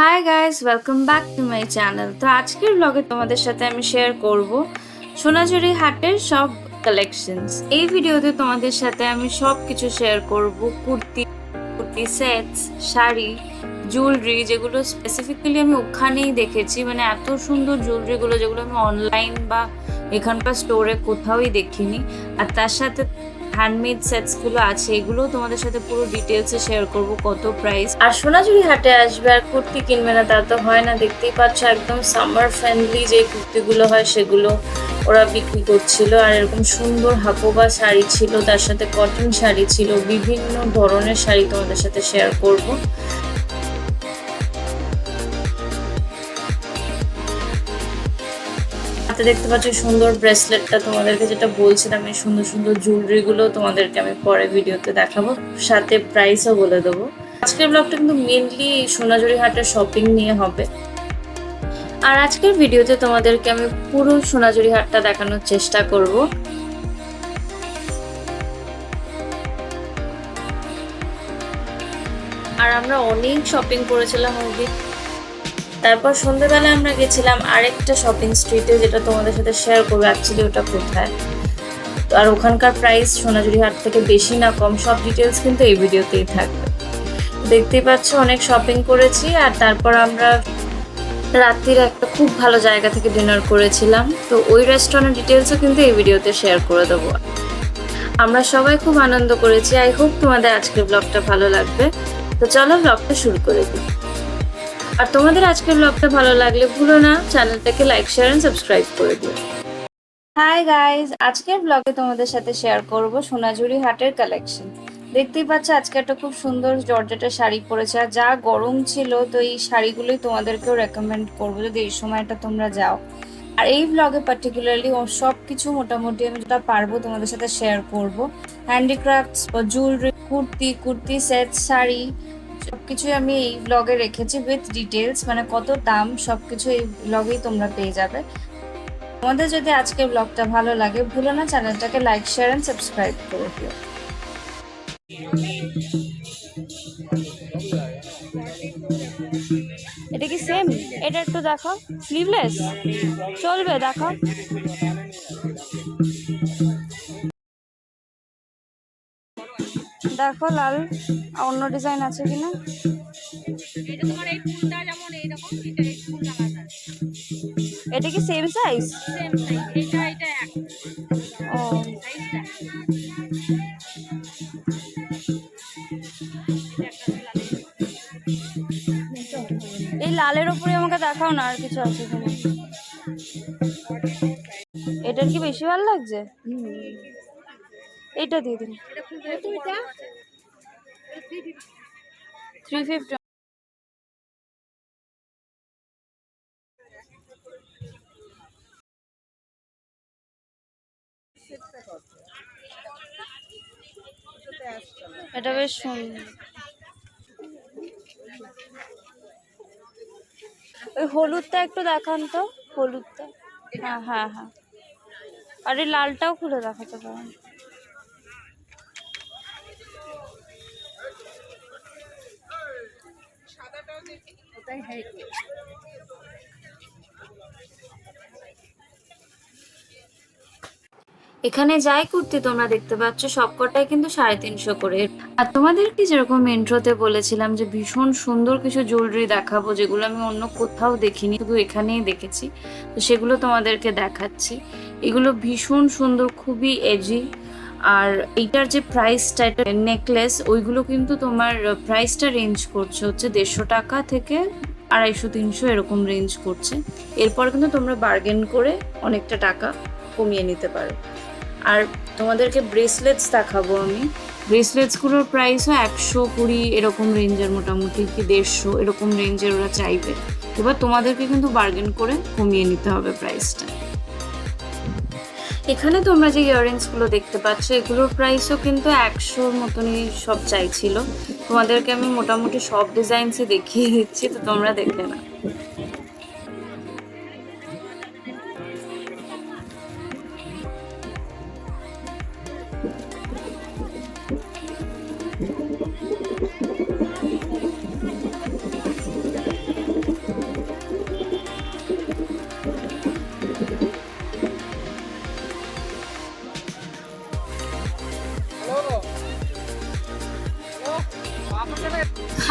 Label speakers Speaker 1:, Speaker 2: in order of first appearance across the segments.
Speaker 1: Hi guys, welcome back to my channel. তো আজকের ব্লগে তোমাদের সাথে আমি শেয়ার করব সোনাঝুরি হাটের সব কালেকশনস। এই ভিডিওতে তোমাদের সাথে আমি সব কিছু শেয়ার করব, কুর্তি সেটস, শাড়ি, জুয়েলারি, যেগুলো স্পেসিফিক্যালি আমি ওখানেই দেখেছি। মানে এত সুন্দর জুয়েলারিগুলো যেগুলো আমি অনলাইন বা এখানকার স্টোরে কোথাওই দেখিনি। আর তার সাথে হ্যান্ডমেড সেটসগুলো আছে, এগুলোও তোমাদের সাথে পুরো ডিটেলসে শেয়ার করব, কত প্রাইস। আর সোনাঝুরি হাটে আসবে আর কুর্তি কিনবে না তা তো হয় না। দেখতেই পাচ্ছ একদম সামার ফ্রেন্ডলি যে কুর্তিগুলো হয় সেগুলো ওরা বিক্রি করছিল। আর এরকম সুন্দর হাকোবা শাড়ি ছিল, তার সাথে কটন শাড়ি ছিল, বিভিন্ন ধরনের শাড়ি তোমাদের সাথে শেয়ার করব। হাতে দেখতে পাচ্ছ সুন্দর ব্রেসলেটটা, তোমাদেরকে যেটা বলছিলাম, এই সুন্দর সুন্দর জুয়েলারিগুলো তোমাদেরকে আমি পরে ভিডিওতে দেখাবো, সাথে প্রাইসও বলে দেবো। আজকের ব্লগটা কিন্তু মেনলি সোনাঝুরি হাটের শপিং নিয়ে হবে। আর আজকের ভিডিওতে তোমাদেরকে আমি পুরো সোনাঝুরি হাটটা দেখানোর চেষ্টা করব। আর আমরা অনেক শপিং করেছিলাম ওই দিন। তারপর সন্ধ্যেবেলা আমরা গেছিলাম আরেকটা শপিং স্ট্রিটে, যেটা তোমাদের সাথে শেয়ার করবো অ্যাকচুয়ালি ওটা কোথায়। আর ওখানকার প্রাইস সোনাঝুরি হাট থেকে বেশি না কম, সব ডিটেলস কিন্তু এই ভিডিওতেই থাকবে। দেখতেই পাচ্ছ অনেক শপিং করেছি। আর তারপর আমরা রাত্রির একটা খুব ভালো জায়গা থেকে ডিনার করেছিলাম, তো ওই রেস্টুরেন্টের ডিটেলসও কিন্তু এই ভিডিওতে শেয়ার করে দেবো। আমরা সবাই খুব আনন্দ করেছি। আই হোপ তোমাদের আজকের ব্লগটা ভালো লাগবে। তো চলো ব্লগটা শুরু করে দিই। আর তোমাদের আজকের ব্লগটা ভালো লাগলে ভুলো না চ্যানেলটাকে লাইক, শেয়ার এন্ড সাবস্ক্রাইব করে দিও। হাই গাইস, আজকের ব্লগে তোমাদের সাথে শেয়ার করব সোনাঝুরি হাটের কালেকশন। দেখতেই পাচ্ছ আজকে একটা খুব সুন্দর জর্জেটের শাড়ি পরেছে। আর যা গরম ছিল, তো এই শাড়িগুলোই তোমাদেরকেও রেকমেন্ড করবো যদি এই সময়টা তোমরা যাও। আর এই ব্লগে পার্টিকুলারলি সব কিছু মোটামুটি আমি যেটা পারবো তোমাদের সাথে শেয়ার করব। Handicrafts, jewellery, kurti set, sari, সবকিছুই আমি এই ব্লগে রেখেছি উইথ ডিটেলস। মানে কত দাম সবকিছু এই ব্লগেই তোমরা পেয়ে যাবে। তোমাদের যদি আজকের ব্লগটা ভালো লাগে ভুলো না চ্যানেলটাকে লাইক, শেয়ার এন্ড সাবস্ক্রাইব করে দিও। এটা কি সেম? এটা একটু দেখো, স্লিভলেস চলবে, দেখো। দেখো লাল অন্য ডিজাইন আছে কিনা। এটা কি সেম সাইজ? ও, এই লালের উপরে আমাকে দেখাও না আর কিছু আছে কিনা। এটার কি বেশি ভালো লাগছে? এটা দিয়ে দিন 350। এটা বেশ সুন্দর। ওই হলুদটা একটু দেখান তো, হলুদটা। হ্যাঁ হ্যাঁ হ্যাঁ, আর এই লালটাও খুলে দেখাতে পারেন। এখানে যাই কুর্তি তোমরা দেখতে পাচ্ছ সবকটাই কিন্তু 350 করে। আর তোমাদেরকে যেরকম ইন্ট্রোতে বলেছিলাম যে ভীষণ সুন্দর কিছু জুয়েলারি দেখাবো, যেগুলো আমি অন্য কোথাও দেখিনি, শুধু এখানেই দেখেছি, তো সেগুলো তোমাদেরকে দেখাচ্ছি। এগুলো ভীষণ সুন্দর, খুবই এজি। আর এইটার যে প্রাইসটা, এটা নেকলেস, ওইগুলো কিন্তু তোমার প্রাইসটা রেঞ্জ করছে হচ্ছে 150 টাকা থেকে 250-300 এরকম রেঞ্জ করছে। এরপর কিন্তু তোমরা বার্গেন করে অনেকটা টাকা কমিয়ে নিতে পারো। আর তোমাদেরকে ব্রেসলেটস দেখাবো আমি। ব্রেসলেটসগুলোর প্রাইসও 120 এরকম রেঞ্জের, মোটামুটি কি 150 এরকম রেঞ্জের ওরা চাইবে। এবার তোমাদেরকে কিন্তু বার্গেন করে কমিয়ে নিতে হবে প্রাইসটা। এখানে তোমরা যে ইয়াররিংসগুলো দেখতে পাচ্ছ এগুলোর প্রাইসও কিন্তু 100 মতনই সব চাইছিল। তোমাদেরকে আমি মোটামুটি সব ডিজাইনসই দেখিয়ে দিচ্ছি, তো তোমরা দেখবে না।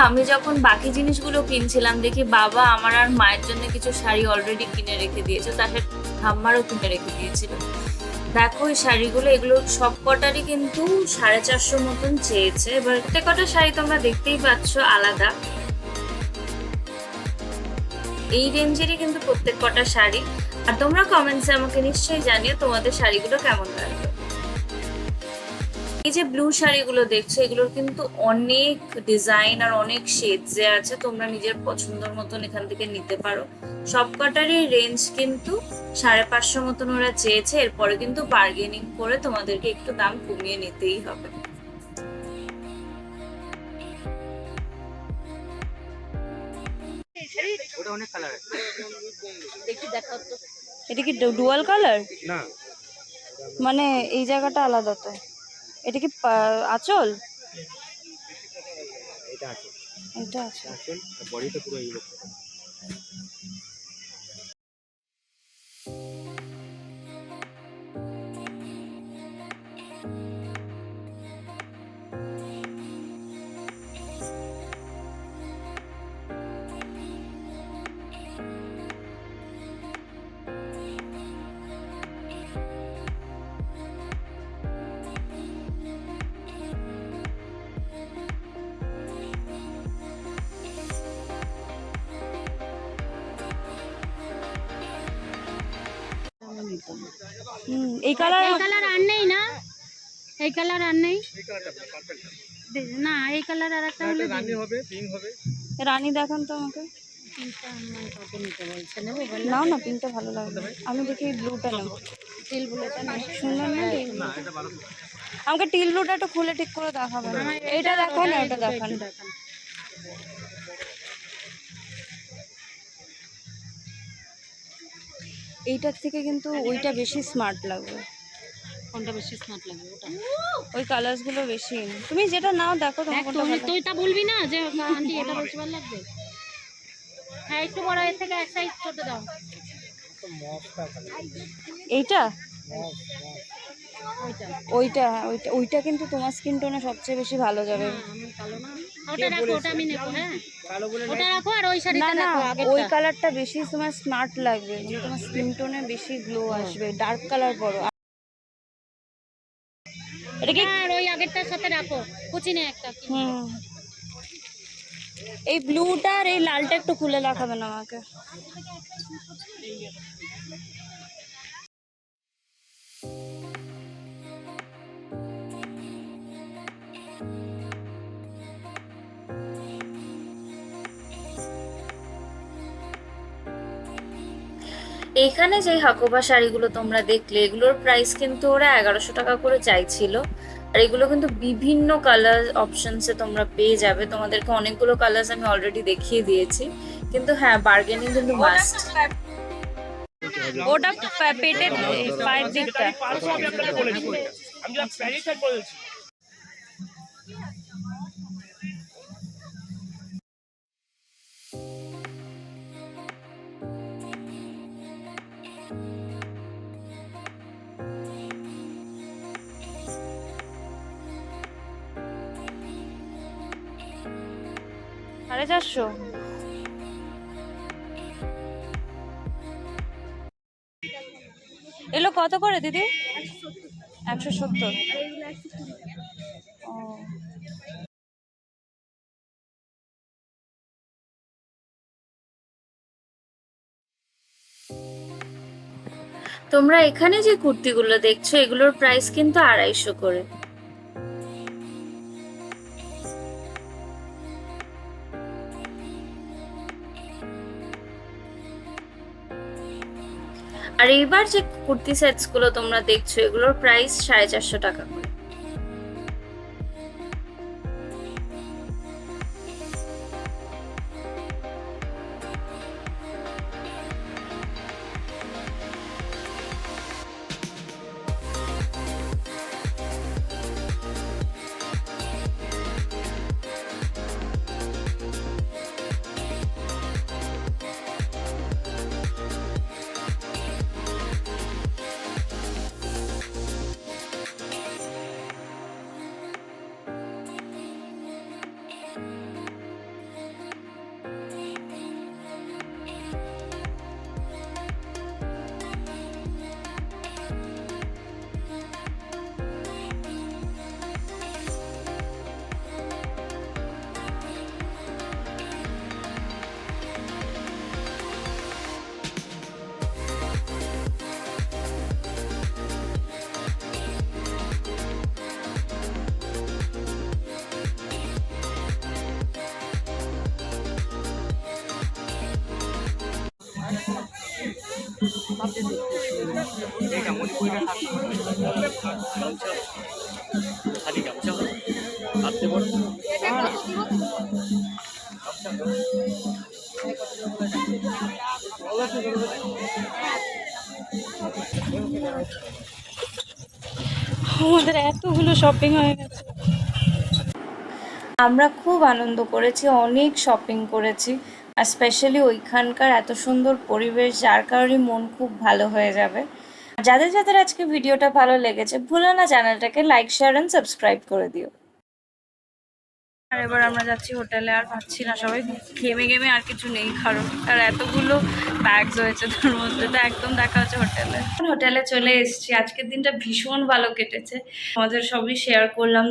Speaker 1: আমি যখন বাকি জিনিসগুলো কিনছিলাম দেখি বাবা আমার আর মায়ের জন্য কিছু শাড়ি অলরেডি কিনে রেখে দিয়েছে, তার সাথে ঠাম্মারও কিনে রেখে দিয়েছিল। দেখো এই শাড়িগুলো, এগুলো সব কটারই কিন্তু 450 মতন চেয়েছে। এবার কটা শাড়ি তোমরা দেখতেই পাচ্ছ আলাদা, এই রেঞ্জেরই কিন্তু প্রত্যেক কটা শাড়ি। আর তোমরা কমেন্টসে আমাকে নিশ্চয়ই জানিও তোমাদের শাড়িগুলো কেমন লাগলো। এই যে ব্লু শাড়িগুলো দেখছো, এগুলোর কিন্তু অনেক ডিজাইন আর অনেক শেডসে আছে, তোমরা নিজের পছন্দের মতন এখান থেকে নিতে পারো। সবকটারই রেঞ্জ কিন্তু 550 মতন ওরা চেয়েছে। এরপরে কিন্তু বার্গেনিং করে তোমাদেরকে একটু দাম কমিয়ে নিতেই হবে।
Speaker 2: এটা কি ডুয়াল কালার? না, মানে এই জায়গাটা আলাদা তো। এটা কি আঁচল? এটা আঁচল, এটা আঁচল, বডিটা পুরো এই রকম।
Speaker 3: এই কালার আর নেই না, এই কালার আর নেই না, এই কালার আর একটা হলে রানী হবে, পিঙ্ক হবে।
Speaker 2: রানী দেখান তো আমাকে। নাও না, পিঙ্কটা ভালো লাগবে। আমি দেখি ব্লুটা নেব, টিল ব্লুটা নেব। সুন্দর না? আমাকে টিল ব্লুটা একটু খুলে ঠিক করে দেখাবেন। এইটা দেখান, ওটা দেখান। এইটার থেকে কিন্তু ওইটা বেশি স্মার্ট লাগবে।
Speaker 3: কোনটা বেশি স্মার্ট লাগবে? ওটা,
Speaker 2: ওই কালার্স গুলো বেশি। তুমি যেটা নাও দেখো তোমার কোনটা ভালো।
Speaker 3: তুই তা বলবি না যে আন্টি এটা বেশি ভালো লাগবে। হ্যাঁ, একটু বড়, এর থেকে এক সাইজ ছোট দাও।
Speaker 2: এইটা,
Speaker 3: ওইটা
Speaker 2: ওইটা ওইটা কিন্তু তোমার স্কিন টোনে সবচেয়ে বেশি ভালো যাবে।
Speaker 3: আমি কালো না, ওটা রাখো, ওটা আমি নেব। হ্যাঁ, ওটা রাখো, আর ওই শাড়িটা রাখো।
Speaker 2: ওই কালারটা বেশি তোমার স্মার্ট লাগবে, মানে তোমার স্কিন টোনে বেশি গ্লো আসবে। ডার্ক কালার পরো।
Speaker 3: এটা কি? আর ওই আগেরটার সাথে রাখো, কুচিনে একটা।
Speaker 2: এই ব্লুটা আর এই লালটা একটু খুলে দেখাবেন আমাকে।
Speaker 1: এখানে যে হাকোবা শাড়িগুলো তোমরা দেখলে, এগুলোর প্রাইস কিন্তু ওরা 1100 টাকা করে চাইছিল। আর এগুলো কিন্তু বিভিন্ন কালার অপশনসে তোমরা পেয়ে যাবে। তোমাদেরকে অনেকগুলো কালার্স আমি অলরেডি দেখিয়ে দিয়েছি, কিন্তু হ্যাঁ, বার্গেনিং কিন্তু মাস্ট।
Speaker 2: ওটা পেটের পায়ের দিকটা। সাড়ে 400। এগুলো কত করে দিদি? 170।
Speaker 1: তোমরা এখানে যে কুর্তিগুলো দেখছো, এগুলোর প্রাইস কিন্তু 250 করে। আর এইবার যে কুর্তি সেটস গুলো তোমরা দেখছো, এগুলোর প্রাইস 450 টাকা করে।
Speaker 2: আমাদের এতগুলো শপিং হয়ে গেছে।
Speaker 1: আমরা খুব আনন্দ করেছি, অনেক শপিং করেছি, আর স্পেশালি ওইখানকার এত সুন্দর পরিবেশ, যার কারণে মন খুব ভালো হয়ে যাবে। যাদের যাদের আজকে ভিডিওটা ভালো লেগেছে, ভুলো না চ্যানেলটাকে লাইক, শেয়ার অ্যান্ড সাবস্ক্রাইব করে দিও। আর এবার আমরা যাচ্ছি হোটেলে, আর পাচ্ছি না, সবাই ঘেমে ঘেমে আর কিছু নেই কারণ, আর এতগুলো ব্যাগস হয়েছে তার মধ্যে, তো একদম দেখা হচ্ছে হোটেলে। হোটেলে চলে এসেছি, আজকের দিনটা ভীষণ ভালো কেটেছে। আমাদের সবই শেয়ার করলাম,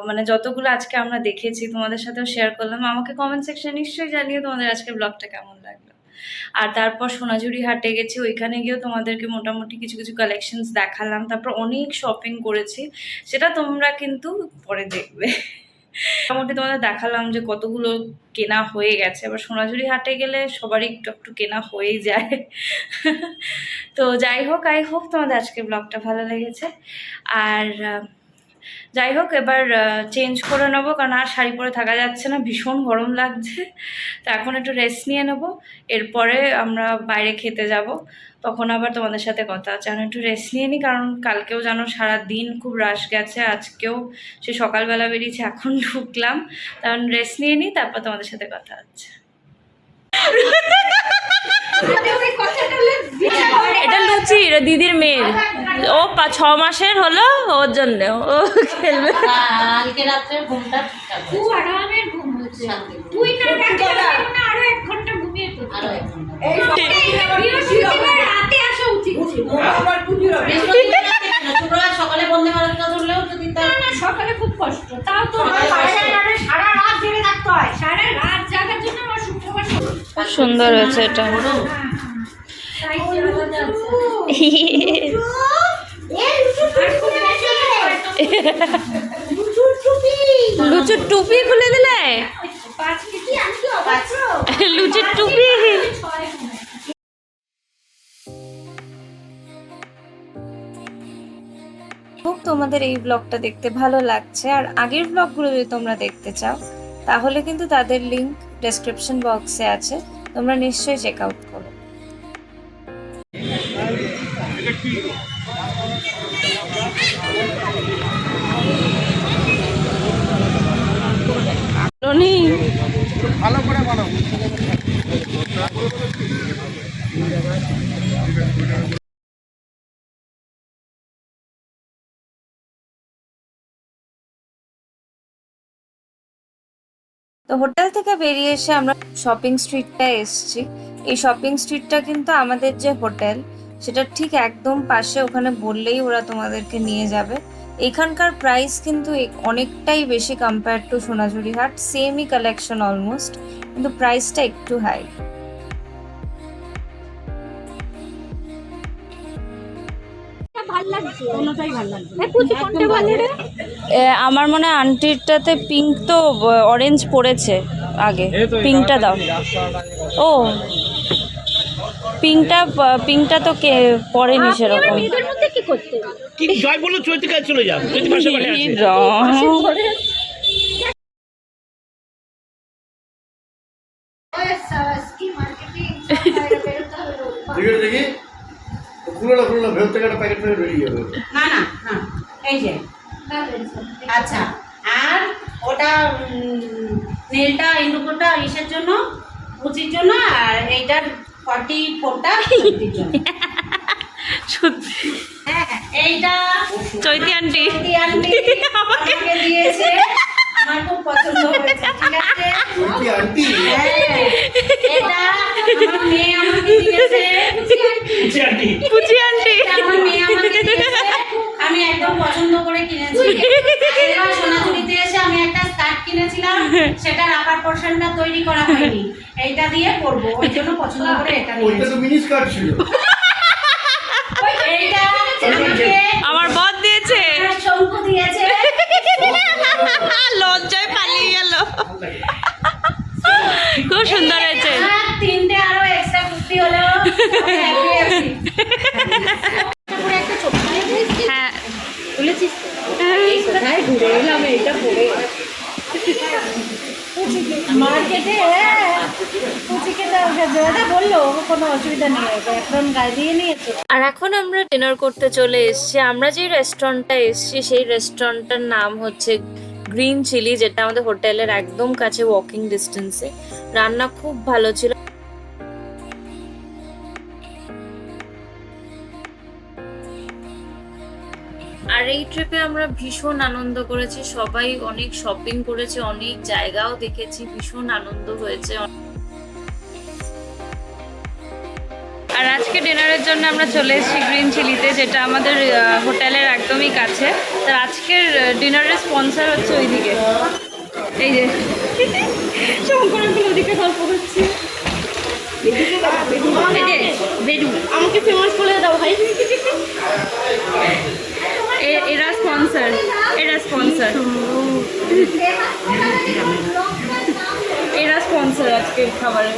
Speaker 1: মানে যতগুলো আজকে আমরা দেখেছি তোমাদের সাথেও শেয়ার করলাম। আমাকে কমেন্ট সেকশনে নিশ্চয়ই জানিয়ে তোমাদের আজকের ব্লগটা কেমন লাগলো। আর তারপর সোনাঝুরি হাটে গেছি, ওইখানে গিয়েও তোমাদেরকে মোটামুটি কিছু কিছু কালেকশনস দেখালাম। তারপর অনেক শপিং করেছি, সেটা তোমরা কিন্তু পরে দেখবে। মোটামুটি তোমাদের দেখালাম যে কতগুলো কেনা হয়ে গেছে। এবার সোনাঝুরি হাটে গেলে সবারই একটু একটু কেনা হয়েই যায়। তো যাই হোক, আই হোপ তোমাদের আজকে ব্লগটা ভালো লেগেছে। আর যাই হোক, এবার চেঞ্জ করে নেবো, কারণ আর শাড়ি পরে থাকা যাচ্ছে না, ভীষণ গরম লাগছে। তো এখন একটু রেস্ট নিয়ে নেবো, এরপরে আমরা বাইরে খেতে যাব, তখন আবার তোমাদের সাথে কথা হচ্ছে। আমি একটু রেস্ট নিয়ে নিই, কারণ কালকেও জানো সারাদিন খুব রাশ গেছে, আজকেও সে সকালবেলা বেরিয়েছে, এখন ঢুকলাম। কারণ রেস্ট নিয়ে নিই, তারপর তোমাদের সাথে কথা হচ্ছে। এটা লুচি, এটা দিদির মেয়ের, ও 6 মাসের হলো, ওর জন্য ও খেলবে।
Speaker 4: কালকে রাত্রে ঘুমটা
Speaker 3: খুব আরামের ঘুম হচ্ছে। তুই না ডাকলে না আরো 1 ঘন্টা ঘুমিয়ে তো।
Speaker 4: আরো 1 ঘন্টা।
Speaker 3: বৃহস্পতিবার রাতে আসা উচিত ছিল।
Speaker 4: শুক্রবার সকালে বন্ধে ভারতটা ধরলেও যদি
Speaker 3: না না, সকালে খুব কষ্ট, তাও তো সারা রাত জেগে থাকতে হয়। সারা রাত জাগার জন্য আমার শুক্রবার
Speaker 1: খুব সুন্দর হয়েছে এটা। লুচুর টুপি খুলে দিলে, লুচির টুপি। খুব তোমাদের এই ব্লগটা দেখতে ভালো লাগছে, আর আগের ব্লগগুলো যদি তোমরা দেখতে চাও তাহলে কিন্তু তাদের লিংক ডেসক্রিপশন বক্সে আছে, তোমরা নিশ্চয়ই চেক আউট করো।
Speaker 5: ভালো করে বানাবো।
Speaker 1: তো হোটেল থেকে বেরিয়ে এসে আমরা শপিং স্ট্রিটটা এসেছি। এই শপিং স্ট্রিটটা কিন্তু আমাদের যে হোটেল সেটা ঠিক একদম পাশে, ওখানে বললেই ওরা তোমাদেরকে নিয়ে যাবে। এখানকার প্রাইস কিন্তু অনেকটাই বেশি কম্পেয়ার টু সোনাঝুরি হাট, সেমই কালেকশন অলমোস্ট, কিন্তু প্রাইসটা একটু হাই। আমার মনে হয় আন্টিরটাতে পিঙ্ক, তো অরেঞ্জ পড়েছে আগে, পিঙ্কটা দাও। ও পিঙ্কটা তো কে পড়েনি সেরকম।
Speaker 5: কি জয় বললো, চৈতিকা চলে যাও, চৈতি পাশে বাড়ি আছে। দেখি খুলে না ভেতর থেকে একটা প্যাকেট ফেলে বেরিয়ে যাবে।
Speaker 4: না না না, এই যে আচ্ছা। আর ওটা নেলটা ইন্ডুকোটা ইসের জন্য, কুচির জন্য, আর এইটার 44টা সত্যির জন্য। হ্যাঁ, এইটা
Speaker 1: চৈতি আন্টি
Speaker 4: আমাকে দিয়েছে, আমার খুব পছন্দ হয়েছে। ঠিক আছে,
Speaker 5: চৈতি আন্টি,
Speaker 4: হ্যাঁ, এটা আমার মেয়ে আমাকে দিয়েছে।
Speaker 1: পুচি আন্টি
Speaker 4: এটা আমার মেয়ে আমাকে দিয়েছে, আমি একদম পছন্দ করে কিনেছি। এবার সোনাঝুরিতে এসে আমি একটা স্কার্ট কিনেছিলাম, সেটার আপার পোরশনটা তৈরি করা হয়নি, এইটা দিয়ে করবো, ওই জন্য পছন্দ করে এটা
Speaker 5: ওইটা
Speaker 4: নিয়েছি।
Speaker 5: তো মিনি স্কার্ট ছিল।
Speaker 4: এইটা আমাকে
Speaker 1: আমার বর দিয়েছে,
Speaker 4: শঙ্কু দিয়েছে।
Speaker 1: লজ্জায় পালিয়ে গেল। খুব সুন্দর হয়েছে।
Speaker 4: আর 3টে আরো এক্সট্রা কুর্তি হলো,
Speaker 2: হ্যাঁ
Speaker 4: মার্কেটে কুচিকে দাদা বললো কোনো অসুবিধা নেই, এখন গায়ে দিয়ে নিয়েছো।
Speaker 1: আর এখন আমরা ডিনার করতে চলে এসেছি। আমরা যে রেস্টুরেন্টটা এসেছি সেই রেস্টুরেন্টটার নাম হচ্ছে গ্রিন চিলি, যেটা আমাদের হোটেলের একদম কাছে, ওয়াকিং ডিস্টেন্সে। রান্না খুব ভালো ছিল। আর এই ট্রিপে আমরা ভীষণ আনন্দ করেছি, সবাই অনেক শপিং করেছে, অনেক জায়গাও দেখেছি, ভীষণ আনন্দ হয়েছে।
Speaker 2: আর আজকে ডিনারের জন্য আমরা চলে এসেছি গ্রিন চিলিতে, যেটা আমাদের হোটেলের একদমই কাছে। তার আজকের ডিনারের স্পন্সর হচ্ছে ওইদিকে, এই যে শঙ্করগুলো ওদিকে গল্প করছে। এই যে বেডু, আমাকে ফেমাস করে দাও ভাই। এরা স্পন্সর, এরা স্পন্সর, এরা স্পন্সর আজকের খাবারের।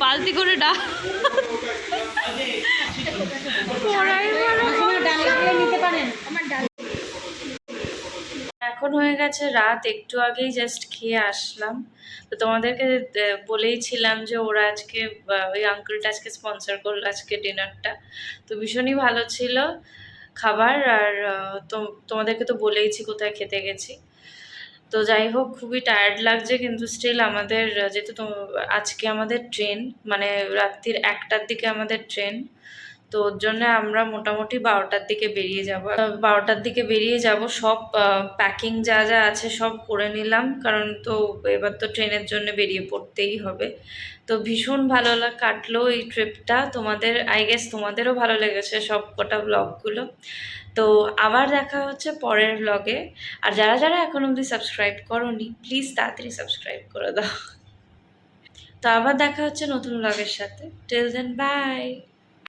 Speaker 2: বালতি করে ডাল
Speaker 4: নিতে পারেন।
Speaker 1: এখন হয়ে গেছে রাত, একটু আগেই জাস্ট খেয়ে আসলাম। তো তোমাদেরকে বলেইছিলাম যে ওরা আজকে ওই আঙ্কেলটা আজকে স্পন্সর করলো আজকে ডিনারটা। তো ভীষণই ভালো ছিল খাবার। আর তোমাদেরকে তো বলেইছি কোথায় খেতে গেছি। তো যাই হোক, খুবই টায়ার্ড লাগছে, কিন্তু স্টিল আমাদের যেহেতু আজকে আমাদের ট্রেন, মানে রাত্রির 1টার দিকে আমাদের ট্রেন, তো ওর জন্য আমরা মোটামুটি 12টার দিকে বেরিয়ে যাব। 12টার দিকে বেরিয়ে যাব, সব প্যাকিং যা যা আছে সব করে নিলাম, কারণ তো এবার তো ট্রেনের জন্য বেরিয়ে পড়তেই হবে। তো ভীষণ ভালো কাটলো এই ট্রিপটা। তোমাদের আই গেস তোমাদেরও ভালো লেগেছে সব কটা ব্লগগুলো। তো আবার দেখা হচ্ছে পরের ব্লগে। আর যারা যারা এখন অবধি সাবস্ক্রাইব করোনি, প্লিজ তাড়াতাড়ি সাবস্ক্রাইব করে দাও। তো আবার দেখা হচ্ছে নতুন ব্লগের সাথে। Till then, by.